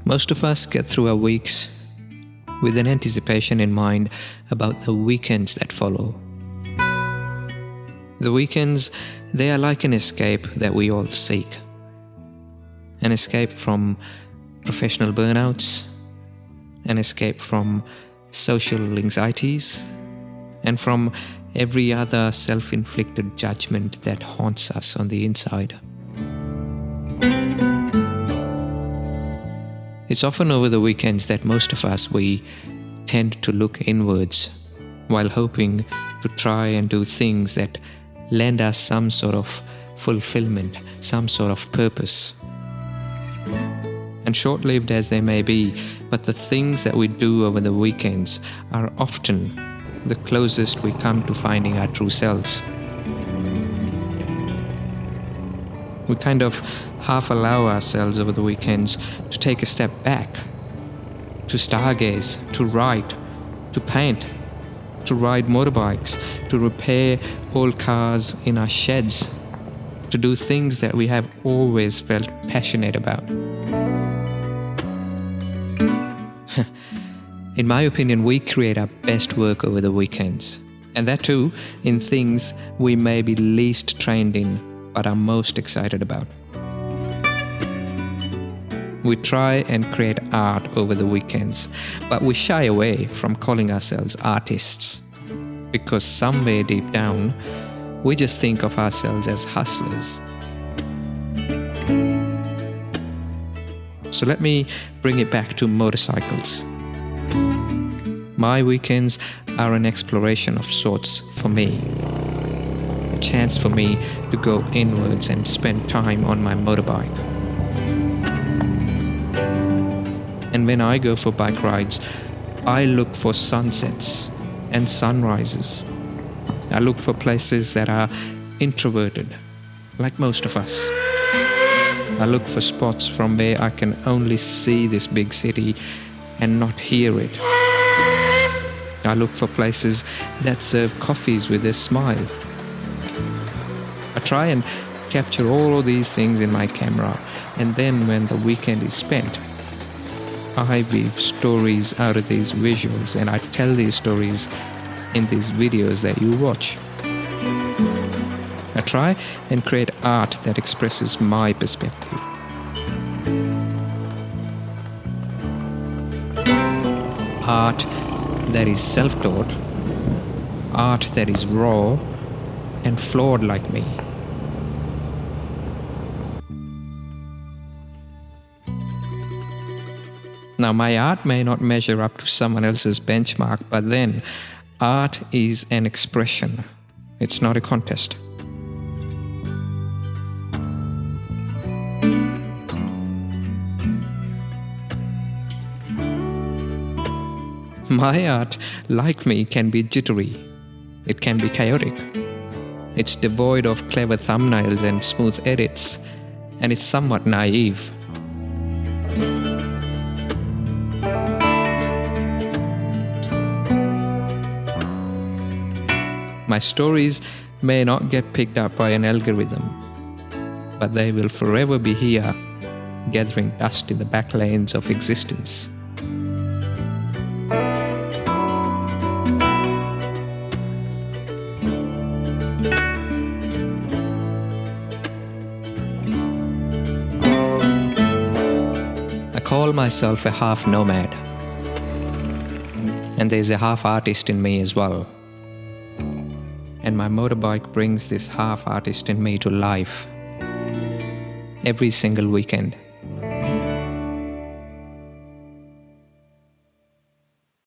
Most of us get through our weeks with an anticipation in mind about the weekends that follow. The weekends, they are like an escape that we all seek. An escape from professional burnouts, an escape from social anxieties, and from every other self-inflicted judgment that haunts us on the inside. It's often over the weekends that most of us, we tend to look inwards while hoping to try and do things that lend us some sort of fulfillment, some sort of purpose. And short-lived as they may be, but the things that we do over the weekends are often the closest we come to finding our true selves. We kind of half allow ourselves over the weekends to take a step back, to stargaze, to write, to paint, to ride motorbikes, to repair old cars in our sheds, to do things that we have always felt passionate about. In my opinion, we create our best work over the weekends, and that too in things we may be least trained in but are most excited about. We try and create art over the weekends, but we shy away from calling ourselves artists because somewhere deep down, we just think of ourselves as hustlers. So let me bring it back to motorcycles. My weekends are an exploration of sorts for me. A chance for me to go inwards and spend time on my motorbike. And when I go for bike rides, I look for sunsets and sunrises. I look for places that are introverted, like most of us. I look for spots from where I can only see this big city and not hear it. I look for places that serve coffees with a smile. I try and capture all of these things in my camera, and then when the weekend is spent, I weave stories out of these visuals, and I tell these stories in these videos that you watch. I try and create art that expresses my perspective. Art that is self-taught, art that is raw and flawed like me. Now, my art may not measure up to someone else's benchmark, but then art is an expression. It's not a contest. My art, like me, can be jittery. It can be chaotic. It's devoid of clever thumbnails and smooth edits, and it's somewhat naive. My stories may not get picked up by an algorithm, but they will forever be here, gathering dust in the back lanes of existence. I call myself a half nomad, and there's a half artist in me as well. And my motorbike brings this half artist in me to life every single weekend.